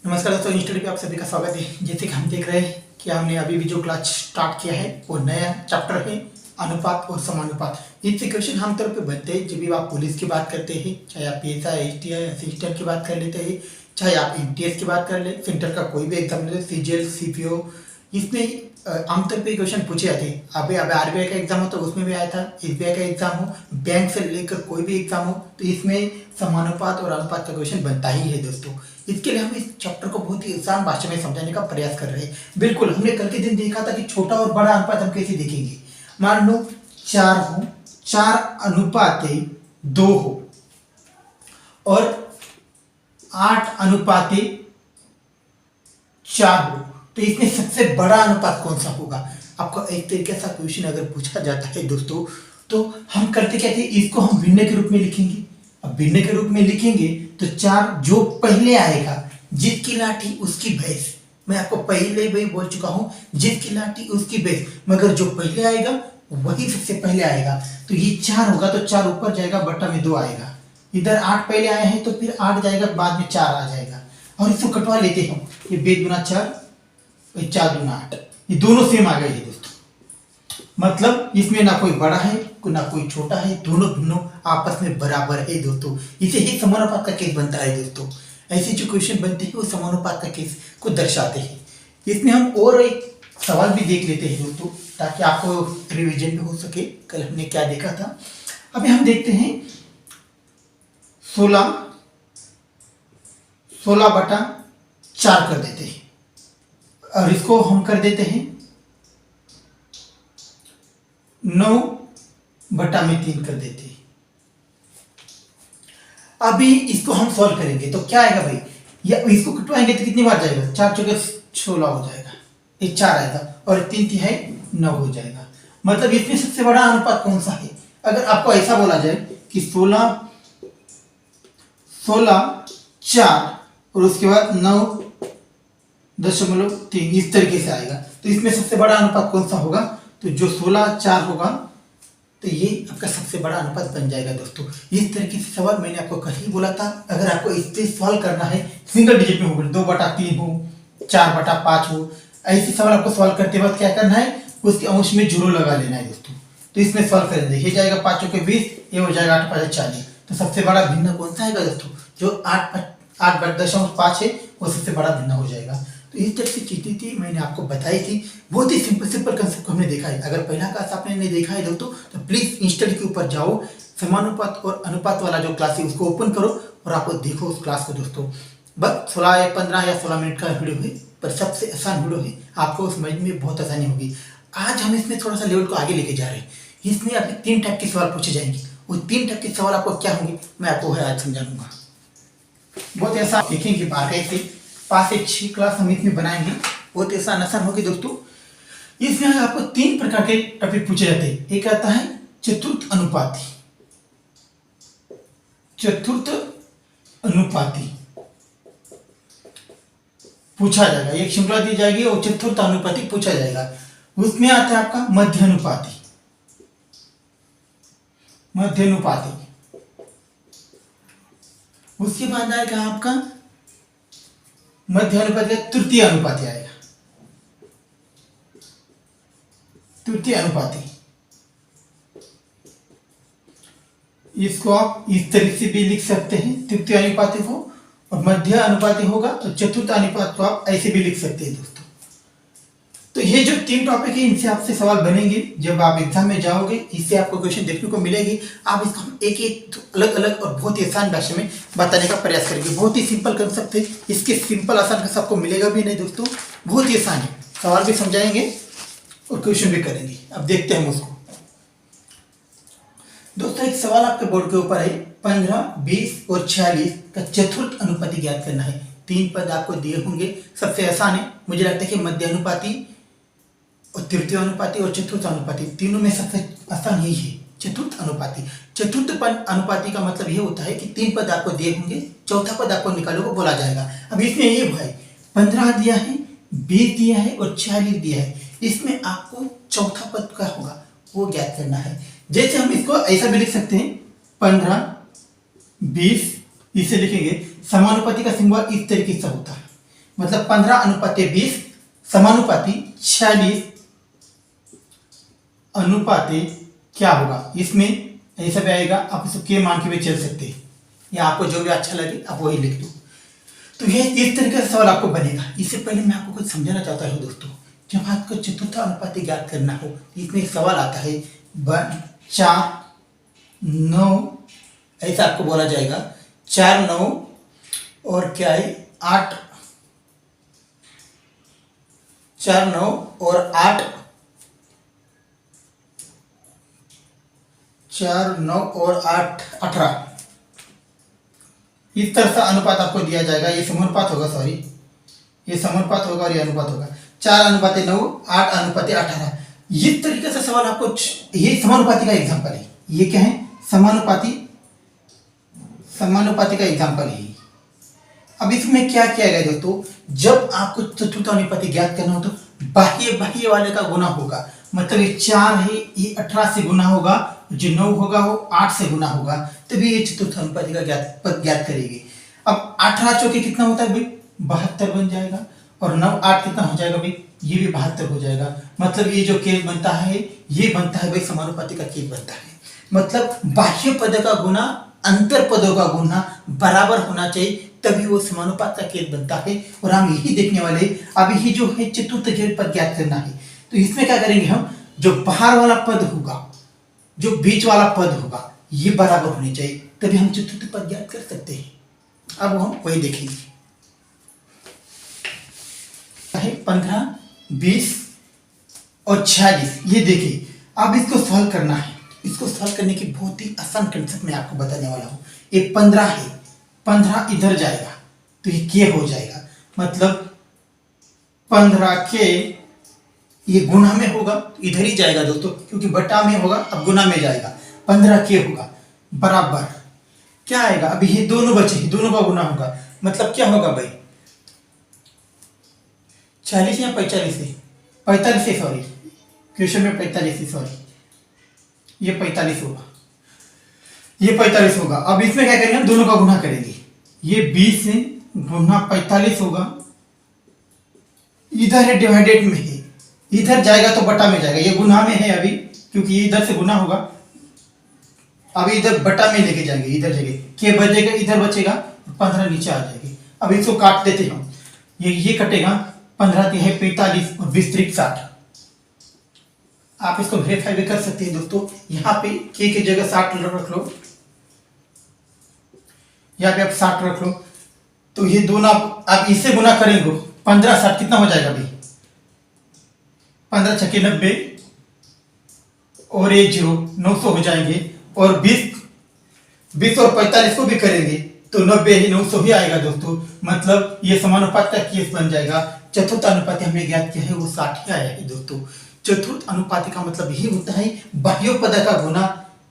नमस्कार दोस्तों, इंस्टडी पे आप सभी का स्वागत है। जैसे कि हम देख रहे हैं कि हमने अभी भी जो क्लास स्टार्ट किया है वो नया चैप्टर है अनुपात और समानुपात। इससे क्वेश्चन आमतौर पे बनते हैं जब भी आप पुलिस की बात करते हैं, चाहे आप पीएसआई एसटीआई असिस्टेंट की बात कर लेते हैं, चाहे आप एमटीएस की बात कर ले, सेंटर का कोई भी एग्जाम ले, सीजीएल सीपीओ, इसमें आमतौर पे क्वेश्चन पूछे जाते हैं। अभी अभी आरबीआई का एग्जाम हो तो उसमें भी आया था, एसबीआई का एग्जाम हो, बैंक से लेकर कोई भी एग्जाम हो तो इसमें समानुपात और अनुपात का क्वेश्चन बनता ही है दोस्तों। इसके लिए हम इस चैप्टर को बहुत ही आसान भाषा में समझाने का प्रयास कर रहे हैं। बिल्कुल, हमने कल के दिन देखा था कि छोटा और बड़ा अनुपात हम कैसे देखेंगे। मान लो 4 हो, 4 अनुपात 2 हो और 8 अनुपात 4 हो, तो इसमें सबसे बड़ा अनुपात कौन सा होगा। आपको एक तरीके से क्वेश्चन अगर पूछा जाता है दोस्तों, तो हम करते क्या थे, इसको हम भिन्न के रूप में लिखेंगे। अब भिन्न के रूप में लिखेंगे तो 4 जो पहले आएगा, जिसकी लाठी उसकी भैंस। मैं आपको पहले भी बोल चुका हूं, जिसकी लाठी उसकी भैंस, मगर जो पहले आएगा वही सबसे पहले आएगा। तो ये 4 होगा तो 4 ऊपर जाएगा, बट्टा में 2 आएगा। इधर 8 पहले आए हैं तो फिर 8 जाएगा, बाद में 4 आ जाएगा। और इसको कटवा लेते हैं, ये 2 दूना 4, 4 दूना 8, ये दोनों सेम आ गए हैं दोस्तों। मतलब इसमें ना कोई बड़ा है ना कोई छोटा है, दोनों आपस में बराबर है दोस्तों। इसे ही समानुपात का केस बनता है दोस्तों। ऐसे जो क्वेश्चन बनते हैं वो समानुपात का केस को दर्शाते हैं। इसमें हम और एक सवाल भी देख लेते हैं दोस्तों, ताकि आपको रिवीजन भी हो सके कल हमने क्या देखा था। अभी हम देखते हैं 16/4 कर देते हैं और इसको हम कर देते हैं 9/3 कर देते हैं। अभी इसको हम सॉल्व करेंगे तो क्या आएगा भाई, या इसको कटवाएंगे तो कितनी बार जाएगा, 4 चौके 16 हो जाएगा, एक 4 आएगा और 3 तिहाई 9 हो जाएगा। मतलब इसमें सबसे बड़ा अनुपात कौन सा है। अगर आपको ऐसा बोला जाए कि 16/4 और उसके बाद 9.3 इस तरीके से आएगा, तो इसमें सबसे बड़ा अनुपात कौन सा होगा। तो जो 16/4 होगा तो ये आपका सबसे बड़ा अनुपात बन जाएगा दोस्तों। इस तरीके से सवाल मैंने आपको कल ही बोला था। अगर आपको इससे सॉल्व करना है, सिंगल डिजिट में हो, 2/3 हो, 4/5 हो, ऐसे सवाल आपको सॉल्व करते वक्त क्या करना है, उसके अंश में 0 लगा लेना है दोस्तों। तो इसमें सॉल्व करेंगे, ये जाएगा 5 चौके 20, ये हो जाएगा 8/5 40। तो सबसे बड़ा भिन्न कौन सा आएगा दोस्तों, जो 8.5 है वो सबसे बड़ा भिन्न हो जाएगा। तो इस तरह की चीजें थी, मैंने आपको बताई थी। बहुत ही सिंपल कंसेप्ट को हमने देखा है। अगर पहला क्लास आपने नहीं देखा है दोस्तों तो प्लीज इंस्टडी के ऊपर जाओ, समानुपात और अनुपात वाला जो क्लास है उसको ओपन करो और आपको देखो उस क्लास को दोस्तों। बस 16 या 15 या 16 मिनट का वीडियो है, पर सबसे आसान वीडियो है, आपको समझने में बहुत आसानी होगी। आज हम इसमें थोड़ा सा लेवल को आगे लेके जा रहे हैं। इसमें आपके 3 टाइप के सवाल पूछे जाएंगे। वो 3 टाइप के सवाल आपको क्या होंगे मैं आपको आज समझा दूंगा। बहुत ऐसा देखेंगे, बारह से 5 से 6 क्लास हम इसमें बनाएंगे, बहुत ऐसा आसान होगी दोस्तों। इसमें आपको 3 प्रकार के टॉपिक पूछे जाते हैं। एक आता है चतुर्थ अनुपाती, पूछा जाएगा, एक श्रृंखला दी जाएगी और चतुर्थ अनुपाती पूछा जाएगा। उसमें आता है आपका मध्य अनुपाती, उसके बाद आएगा आपका मध्य अनुपाती का तृतीय अनुपाती आएगा, तृतीय अनुपाती। इसको आप इस तरीके से भी लिख सकते हैं, तृतीय अनुपाती को, और मध्य अनुपाती होगा तो चतुर्थ अनुपात को आप ऐसे भी लिख सकते हैं दोस्तों। तो ये जो 3 टॉपिक है इनसे आपसे सवाल बनेंगे जब आप एग्जाम में जाओगे, इससे आपको क्वेश्चन देखने को मिलेगी। आप इसको हम एक एक अलग अलग और बहुत ही आसान भाषा में बताने का प्रयास करेंगे। बहुत ही सिंपल कंसेप्ट है, इसके सिंपल आसान कंसेप्ट आपको मिलेगा भी नहीं दोस्तों, बहुत ही आसान है। सवाल भी समझाएंगे और क्वेश्चन भी करेंगे। अब देखते हैं हम उसको दोस्तों। एक सवाल आपके बोर्ड के ऊपर है, 15, 20 और 46 का चतुर्थ अनुपाती ज्ञात करना है। 3 पद आपको दिए होंगे, सबसे आसान है। मुझे लगता है कि मध्य अनुपाती और तृतीय अनुपाती और चतुर्थ अनुपाती, तीनों में सबसे आसान यही है, चतुर्थ अनुपाती। चतुर्थ अनुपाती का मतलब ये होता है कि 3 पद आपको दिए होंगे, चौथा पद आपको निकालो को बोला जाएगा। अब इसमें ये भाई 15 दिया है, 20 दिया है और 46 दिया है, इसमें आपको चौथा पद का होगा वो ज्ञात करना है। जैसे हम इसको ऐसा भी लिख सकते हैं, 15, 20 इसे लिखेंगे। समानुपाती का सिंबल इस तरीके से होता है, मतलब 15:20 समानुपाती 46 अनुपाते क्या होगा। इसमें ऐसा भी आएगा, आप इसको के मान के भी चल सकते हैं या आपको जो भी अच्छा लगे आप वही लिख दो। तो ये इस तरीके से सवाल आपको बनेगा। इससे पहले मैं आपको कुछ समझाना चाहता हूँ दोस्तों, जब आपको चतुर्थ अनुपाती ज्ञात करना हो इसमें एक सवाल आता है 4 9, ऐसा आपको बोला जाएगा 4 9 और क्या है 8, 4 9 और 8, 4 9 और 8 18। इस तरह से अनुपात आपको दिया जाएगा। ये समानुपात होगा, सॉरी ये समानुपात होगा और ये अनुपात होगा। 4:9 8:18। इस तरीके से सवाल आपको, ये समानुपाती का एग्जांपल है। ये क्या है, समानुपाती का एग्जांपल है। अब इसमें क्या किया गया दोस्तों, जब आपको चतुर्थ अनुपाती ज्ञात करना हो तो बाह्य वाले का गुना होगा। मतलब ये 4 है, ये 18 से गुना होगा, जो 9 होगा वो 8 से गुना होगा, तभी ये चतुर्थ अनुपाती का ज्ञात करेगी। अब 18 चौके कितना होता है भाई, 72 बन जाएगा, और 9 8 कितना हो जाएगा भाई, ये भी 72 हो जाएगा। मतलब ये जो केस बनता है ये बनता है भाई समानुपाती का केस बनता है। मतलब बाह्य पद का गुना अंतर पदों का गुना बराबर होना चाहिए, तभी वो समानुपात का केस बनता है। और हम यही देखने वाले, अब यही जो है चतुर्थ पद ज्ञात करना है। तो इसमें क्या करेंगे हम, जो बाहर वाला पद होगा, जो बीच वाला पद होगा, ये बराबर होने चाहिए, तभी हम चतुर्थ पद ज्ञात कर सकते हैं। अब हम वही देखेंगे। 15 20 और 46, ये देखिए। अब इसको सॉल्व करना है। इसको सॉल्व करने की बहुत ही आसान कंसेप्ट मैं आपको बताने वाला हूँ। ये 15 है, 15 इधर जाएगा तो ये के हो जाएगा। मतलब 15 के ये गुना में होगा तो इधर ही जाएगा दोस्तों, क्योंकि बटा में होगा, अब गुना में जाएगा। 15 के होगा बराबर क्या आएगा, अभी ये दोनों बचे, दोनों का गुना होगा। मतलब क्या होगा भाई, 40 या 45 है, 45 है, सॉरी क्वेश्चन में 45 है, सॉरी ये 45 होगा, ये 45 होगा। अब इसमें क्या करेंगे हम, दोनों का गुना करेंगे। ये 20 से गुना 45 होगा, इधर है डिवाइडेड में है, इधर जाएगा तो बटा में जाएगा। ये गुना में है अभी, क्योंकि ये इधर से गुना होगा, अभी इधर बटा में लेके जाएंगे, इधर जगह के बचेगा, इधर बचेगा, 15 नीचे आ जाएगी। अब इसको काट देते हैं हम, ये कटेगा, 15 है 45 और 20 त्रिक 60। आप इसको वेरीफाई भी कर सकते हैं दोस्तों। यहाँ पे के की जगह 60 रख लो, यहाँ पे आप 60 रख लो, तो ये दोनों आप इससे गुना करेंगे, 15 60 कितना हो जाएगा भाई, 15 छक्के 90 और 1 0 900 हो जाएंगे। और 20 और 45 को भी करेंगे तो 90 ही 900 ही आएगा दोस्तों। मतलब ये समानुपात का केस बन जाएगा। चतुर्थ अनुपाती हमने ज्ञात किया है वो 60 ही आया है दोस्तों। चतुर्थ अनुपाती का मतलब यही होता है बाह्य पद का गुना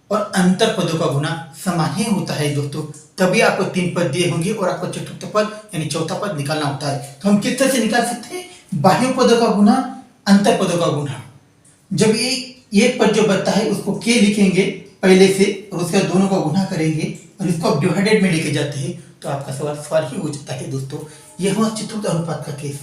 और अंतर पदों का गुना समान ही होता है दोस्तों, तभी आपको 3 पद दिए होंगे और आपको चतुर्थ पद यानी चौथा पद निकालना होता है। तो हम किस तरह से निकाल सकते हैं, बाह्य पदों का गुना अंतर पदों का गुना। जब ये पद जो बनता है उसको के लिखेंगे पहले से, और उसके दोनों का गुना करेंगे और इसको आप डिवाइडेड में लेके जाते हैं, तो आपका सवाल ही हो जाता है दोस्तों। यह हुआ चतुर्थ अनुपात का केस।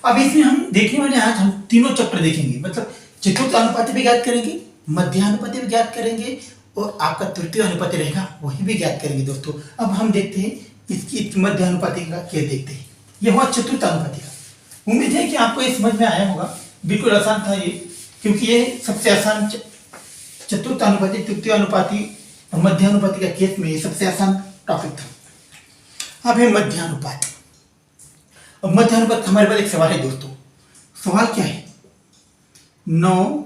अब इसमें हम देखने वाले आज हम तीनों चैप्टर देखेंगे। मतलब चतुर्थ अनुपाती भी ज्ञात करेंगे, मध्यानुपाती भी ज्ञात करेंगे, और आपका तृतीय अनुपाती रहेगा वही भी ज्ञात करेंगे दोस्तों। अब हम देखते हैं इसकी मध्यानुपाती का केस देखते हैं। यह हुआ चतुर्थ अनुपाती का। उम्मीद है कि आपको ये समझ में आया होगा। बिल्कुल आसान था ये, क्योंकि ये सबसे आसान चतुर्थ अनुपाती, तृतीय अनुपाती और मध्यानुपाती का केस में ये सबसे आसान टॉपिक था। अब है मध्यानुपात। अब मध्यानुपात हमारे पास एक सवाल है दोस्तों। सवाल क्या है, 9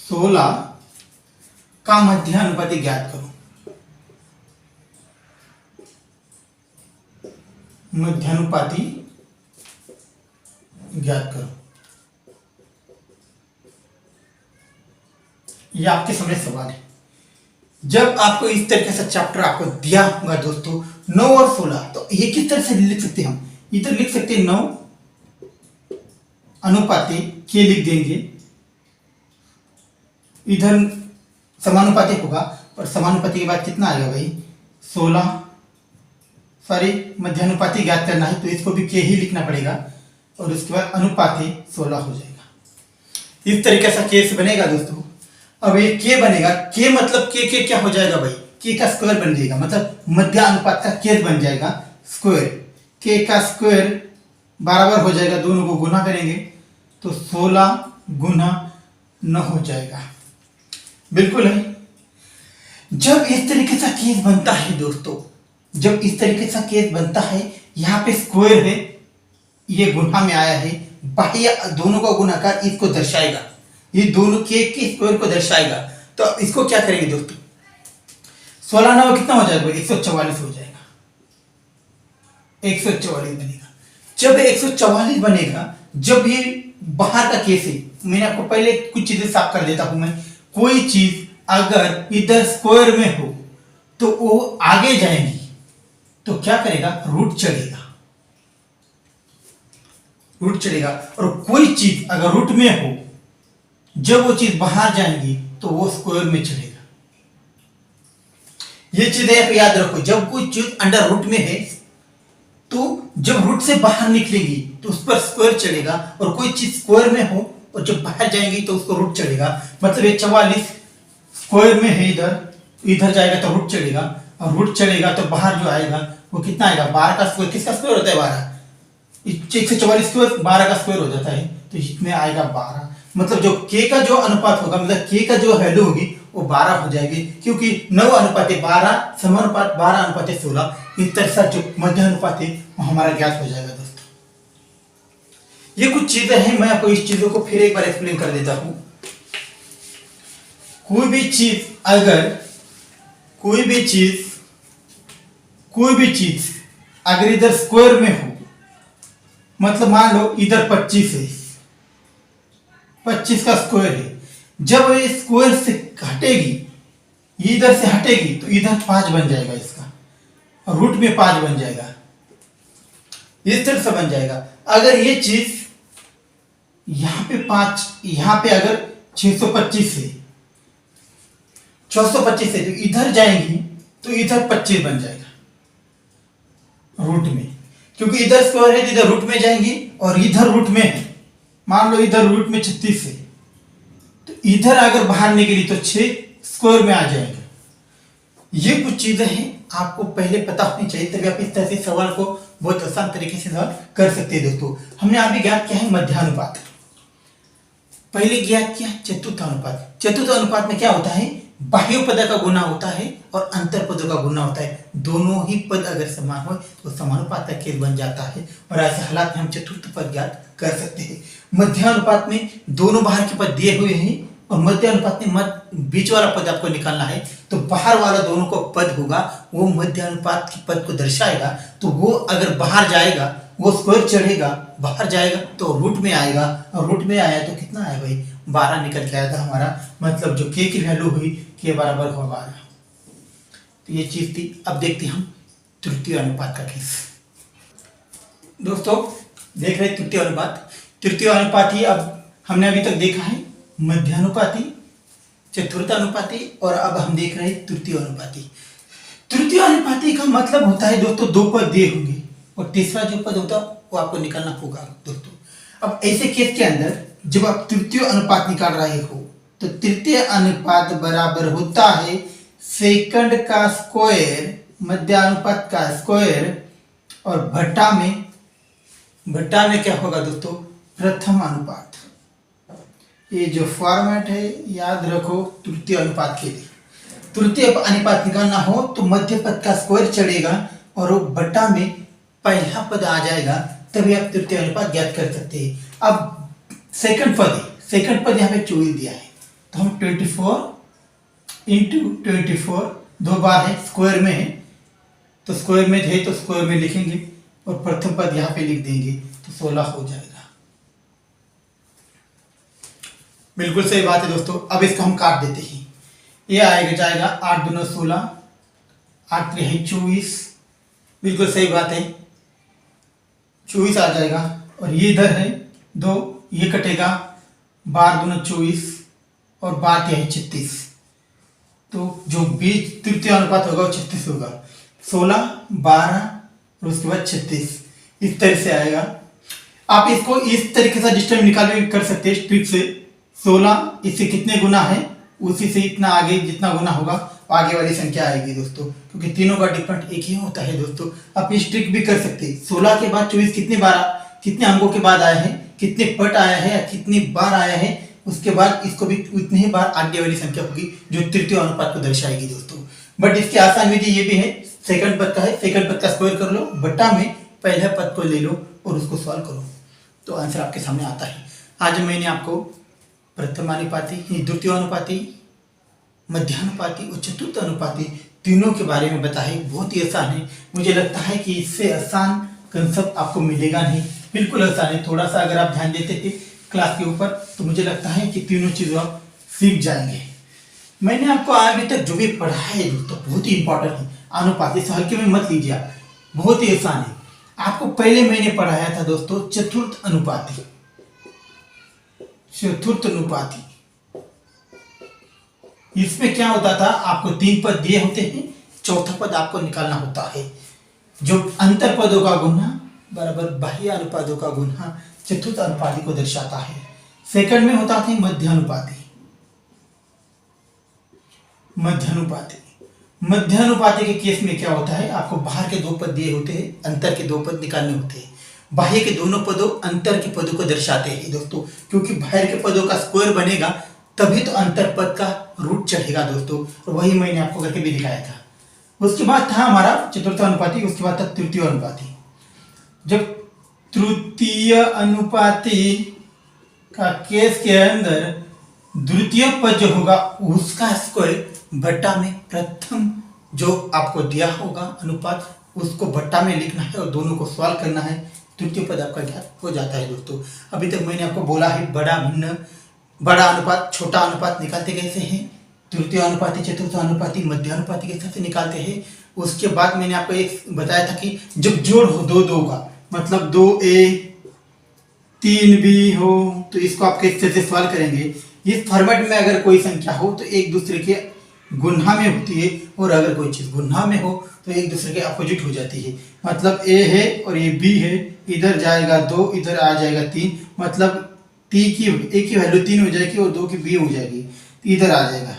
16 का मध्यानुपाती ज्ञात करो। मध्यानुपाती ज्ञात करो, यह आपके सामने सवाल है। जब आपको इस तरीके से चैप्टर आपको दिया होगा दोस्तों 9 और 16, तो ये किस तरह से लिख सकते हैं हम, इधर लिख सकते हैं 9 अनुपाती के लिख देंगे, इधर समानुपाती होगा, और समानुपाती के बाद कितना आएगा भाई 16 सॉरी मध्यानुपाती ज्ञात करना है तो इसको भी के ही लिखना पड़ेगा और उसके बाद अनुपाती 16 हो जाएगा। इस तरीके से केस बनेगा दोस्तों। अब ये के बनेगा, के मतलब के क्या हो जाएगा भाई, के का स्क्वायर बन जाएगा, मतलब मध्यानुपात का केस बन जाएगा स्क्वायर। के का स्क्वायर बराबर हो जाएगा, दोनों को गुना करेंगे तो 16 गुना 9 हो जाएगा। बिल्कुल है। जब इस तरीके से केस बनता है दोस्तों, जब इस तरीके से केस बनता है, यहाँ पे स्क्वायर है, ये गुना में आया है, बाह्य दोनों का गुणाकार इसको दर्शाएगा, ये दोनों के स्क्वायर को दर्शाएगा। तो इसको क्या करेंगे दोस्तों, 16 9 कितना हो जाएगा, 144 हो जाएगा, 144 बनेगा। जब 144 बनेगा, जब ये बाहर का केस है, मैंने आपको पहले कुछ चीजें साफ कर देता हूं मैं। कोई चीज अगर इधर स्क्वायर में हो तो वो आगे जाएंगी तो क्या करेगा, रूट चढ़ेगा, रूट चढ़ेगा। और कोई चीज अगर रूट में हो, जब वो चीज बाहर जाएंगी तो वो स्क्वायर में चढ़ेगा। ये चीज आप याद रखो, जब कोई चीज अंडर रूट में है तो जब रूट से बाहर निकलेगी तो उस पर स्क्वायर चढ़ेगा, और कोई चीज स्क्वायर में हो और जब बाहर जाएंगी तो उसको रूट चढ़ेगा। मतलब ये 44 स्क्वायर में है, इधर जाएगा तो रूट चढ़ेगा, और रूट चढ़ेगा तो बाहर जो आएगा वो कितना आएगा, 12 का स्क्वायर। किसका स्क्वायर होता है, 12। 144 स्क्वायर 12 का स्क्वायर हो जाता है, तो इसमें आएगा 12। मतलब जो के का जो अनुपात होगा, मतलब के का जो वैल्यू होगी वो 12 हो जाएगी, क्योंकि 9 अनुपात 12 समानुपात 12 अनुपात 16। इस तरह से जो मध्य अनुपात है वो हमारा ज्ञात हो जाएगा दोस्तों। ये कुछ चीजें हैं, मैं आपको इस चीजों को फिर एक बार एक्सप्लेन कर देता हूं। कोई भी चीज अगर कोई इधर स्क्वायर में हो, मतलब मान लो इधर 25 है, 25 का स्क्वायर है, जब ये स्क्वायर से हटेगी, ये इधर से हटेगी तो इधर 5 बन जाएगा इसका, और रूट में 5 बन जाएगा, इस तरह से बन जाएगा। अगर ये चीज यहां पे 5, यहां पे अगर 625 है, 425 है, तो इधर जाएंगी तो इधर 25 बन जाएगा रूट में, क्योंकि इधर स्क्वायर है तो इधर रूट में जाएंगी, और इधर रूट में है, मान लो इधर रूट में 36 है, तो इधर अगर बाहर निकली तो 6 स्क्वायर में आ जाएगा। ये कुछ चीजें हैं, आपको पहले पता होनी चाहिए, तभी आप इस तरह से सवाल को बहुत आसान तरीके से सवाल कर सकते हैं दोस्तों। हमने अभी ज्ञात किया है मध्यानुपात, पहले ज्ञात किया चतुर्थानुपात। चतुर्थानुपात में क्या होता है, बाह्य पद का गुना होता है और अंतर पदों का गुना होता है। दोनों ही पद अगर समान हो तो समानुपात का केस बन जाता है, और ऐसे हालात में हम चतुर्थ पद ज्ञात कर सकते हैं। मध्यानुपात में दोनों बाहर के पद दिए हुए हैं, और मध्यानुपात में बीच वाला पद आपको निकालना है, तो बाहर वाला दोनों को पद होगा वो मध्यानुपात के पद को दर्शाएगा। तो वो अगर बाहर जाएगा वो स्क्वायर चढ़ेगा, बाहर जाएगा तो रूट में आएगा, और रूट में आया तो कितना आया भाई, 12 निकल के आया था हमारा। मतलब जो के की वैल्यू हुई के बराबर हुआ 12। तो ये चीज थी। अब देखते हैं हम तृतीय अनुपात का केस। दोस्तों देख रहे तृतीय अनुपात, तृतीय अनुपाती अब हमने अभी तक देखा है मध्यानुपाती, चतुर्थानुपाती, और अब हम देख रहे हैं तृतीय अनुपाती। तृतीय अनुपाती का मतलब होता है दोस्तों, 2 पद दिए होंगे और तीसरा जो पद होता है वो आपको निकालना होगा दोस्तों। अब ऐसे केस के अंदर जब आप तृतीय अनुपात निकाल रहे हो तो तृतीय अनुपात बराबर होता है सेकंड का स्क्वायर, मध्यानुपात का स्क्वायर, और भट्टा में क्या होगा दोस्तों, प्रथम अनुपात। ये जो फॉर्मेट है याद रखो तृतीय अनुपात के लिए। तृतीय अनुपात निकालना हो तो मध्य पद का स्क्वायर चढ़ेगा और वो बट्टा में पहला पद आ जाएगा, तभी आप तृतीय अनुपात ज्ञात कर सकते हैं। अब सेकंड पद यहाँ पे 24 दिया है, तो हम 24 इंटू 24 2 बार है, स्क्वायर में है तो स्क्वायर में है तो स्क्वायर में लिखेंगे, और प्रथम पद यहाँ पे लिख देंगे तो 16 हो जाएगा। बिल्कुल सही बात है दोस्तों। अब इसको हम काट देते हैं, ये आएगा जाएगा 8 दूना 16, 8 3 24, बिल्कुल सही बात है, 24 आ जाएगा। और ये इधर है 2, ये कटेगा, 12 दूना 24 और 12 3 36, तो जो बीच तृतीय अनुपात होगा वो 36 होगा। 16 12 और उसके बाद 36, इस तरह से आएगा। आप इसको इस तरीके से डिस्टेंस निकाल कर सकते हैं ट्रिक से। 16 इससे कितने गुना है, उसी से इतना आगे जितना गुना होगा आगे वाली संख्या आएगी दोस्तों, क्योंकि तीनों का डिफरेंट एक ही होता है दोस्तों। आप इस ट्रिक भी कर सकते हैं। 16 के बाद 24 कितने अंकों के बाद आया है, कितने पट आया है या कितनी बार आया है, उसके बाद इसको भी उतनी ही बार आगे वाली संख्या होगी जो तृतीय अनुपात को दर्शाएगी दोस्तों। बट इसकी आसान विधि ये भी है, सेकंड पद का है, सेकंड पद का स्क्वायर कर लो, बट्टा में पहले पद को ले लो और उसको सॉल्व करो तो आंसर आपके सामने आता है। आज मैंने आपको प्रथमानुपाती, द्वितीय अनुपाती, मध्यानुपाती और चतुर्थ अनुपाती तीनों के बारे में बताया। बहुत ही आसान है, मुझे लगता है कि इससे आसान कंसेप्ट आपको मिलेगा नहीं, बिल्कुल आसान है। थोड़ा सा अगर आप ध्यान देते थे क्लास के ऊपर तो मुझे लगता है कि तीनों चीज़ों आप सीख जाएंगे। मैंने आपको अभी तक जो भी पढ़ा है दोस्तों बहुत ही इंपॉर्टेंट है। अनुपाती से हल्के में मत लीजिए आप, बहुत ही आसान है। आपको पहले मैंने पढ़ाया था दोस्तों चतुर्थ अनुपाती। चतुर्थ अनुपाती इसमें क्या होता था, आपको 3 पद दिए होते हैं, चौथा पद आपको निकालना होता है। जो अंतर पदों का गुणा बराबर बाह्य अनुपातों का गुणा चतुर्थ अनुपाती को दर्शाता है। सेकंड में होता था मध्यानुपाती। मध्यानुपाती के केस में क्या होता है, आपको बाहर के 2 पद दिए होते हैं, अंतर के 2 पद निकालने होते हैं। बाह्य के दोनों पदों अंतर के पदों को दर्शाते हैं दोस्तों, क्योंकि बाहर के पदों का स्क्वायर बनेगा तभी तो अंतर पद का रूट चढ़ेगा दोस्तों। और वही मैंने आपको करके भी दिखाया था। उसके बाद था हमारा चतुर्थ अनुपाती, उसके बाद था तृतीय अनुपाती। जब तृतीय अनुपाती का केस के अंदर द्वितीय पद जो होगा उसका स्क्वायर बट्टा में प्रथम जो आपको दिया होगा अनुपात उसको बट्टा में लिखना है और दोनों को सॉल्व करना है, तृतीय पद आपका ज्ञात हो जाता है दोस्तों। अभी तक मैंने आपको बोला है बड़ा अनुपात छोटा अनुपात निकालते कैसे हैं, तृतीय अनुपाती, चतुर्थ अनुपाती, मध्य अनुपाती कैसे निकालते हैं। उसके बाद मैंने आपको एक बताया था कि जब जोड़ हो दो का, मतलब 2a 3b हो तो इसको आप किस तरह से सॉल्व करेंगे। इस फॉर्मेट में अगर कोई संख्या हो तो एक दूसरे के गुणा में होती है, और अगर कोई चीज गुणा में हो तो एक दूसरे के अपोजिट हो जाती है। मतलब a है और ये b है, इधर जाएगा 2, इधर आ जाएगा 3, मतलब a की वैल्यू 3 हो जाएगी और 2 की b हो जाएगी, इधर आ जाएगा।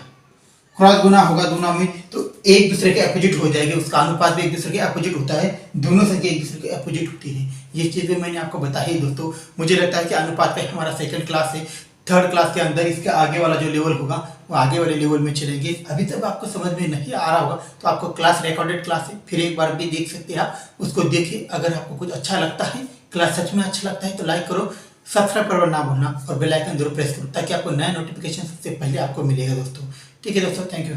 क्रॉस गुना होगा दोनों में तो एक दूसरे के अपोजिट हो जाएगी, उसका अनुपात भी एक दूसरे के अपोजिट होता है, दोनों संख्या एक दूसरे के अपोजिट होती है। ये चीजें मैंने आपको बताई दोस्तों। मुझे लगता है कि अनुपात का हमारा सेकंड क्लास है, थर्ड क्लास के अंदर इसके आगे वाला जो लेवल होगा वो आगे वाले लेवल में चलेंगे। अभी तक आपको समझ में नहीं आ रहा होगा तो आपको क्लास रिकॉर्डेड क्लास है, फिर एक बार भी देख सकते हैं आप, उसको देखिए। अगर आपको कुछ अच्छा लगता है, क्लास सच में अच्छा लगता है तो लाइक करो, सब्सक्राइब करना ना भूलना और बेल आइकन जरूर प्रेस करो ताकि आपको नया नोटिफिकेशन सबसे पहले आपको मिलेगा दोस्तों। ठीक है दोस्तों, थैंक यू।